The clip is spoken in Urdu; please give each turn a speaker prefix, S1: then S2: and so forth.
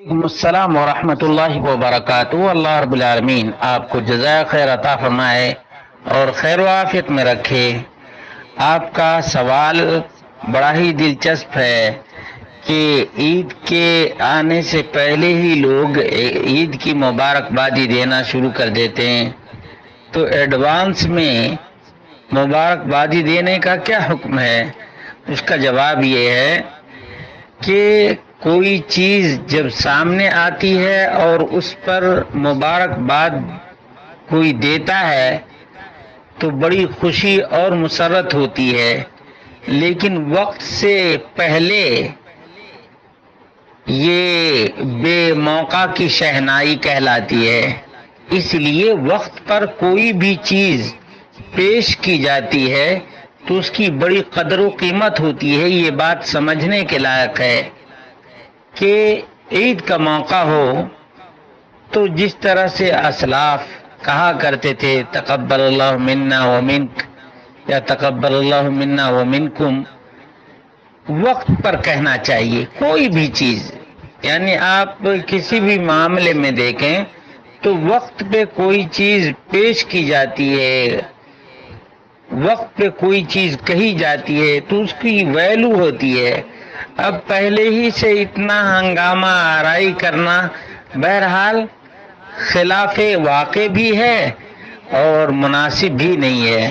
S1: وعلیکم السلام ورحمۃ اللہ وبرکاتہ۔ اللہ رب العالمین آپ کو جزائے خیر عطا فرمائے اور خیر و عافیت میں رکھے۔ آپ کا سوال بڑا ہی دلچسپ ہے کہ عید کے آنے سے پہلے ہی لوگ عید کی مبارکبادی دینا شروع کر دیتے ہیں، تو ایڈوانس میں مبارکبادی دینے کا کیا حکم ہے؟ اس کا جواب یہ ہے کہ کوئی چیز جب سامنے آتی ہے اور اس پر مبارکباد کوئی دیتا ہے تو بڑی خوشی اور مسرت ہوتی ہے، لیکن وقت سے پہلے یہ بے موقع کی شہنائی کہلاتی ہے۔ اس لیے وقت پر کوئی بھی چیز پیش کی جاتی ہے تو اس کی بڑی قدر و قیمت ہوتی ہے۔ یہ بات سمجھنے کے لائق ہے کہ عید کا موقع ہو تو جس طرح سے اسلاف کہا کرتے تھے تقبل اللہ منا ومنک یا تقبل اللہ منا ومنکم، وقت پر کہنا چاہیے کوئی بھی چیز۔ یعنی آپ کسی بھی معاملے میں دیکھیں تو وقت پہ کوئی چیز پیش کی جاتی ہے، وقت پہ کوئی چیز کہی جاتی ہے تو اس کی ویلو ہوتی ہے۔ اب پہلے ہی سے اتنا ہنگامہ آرائی کرنا بہرحال خلاف واقع بھی ہے اور مناسب بھی نہیں ہے۔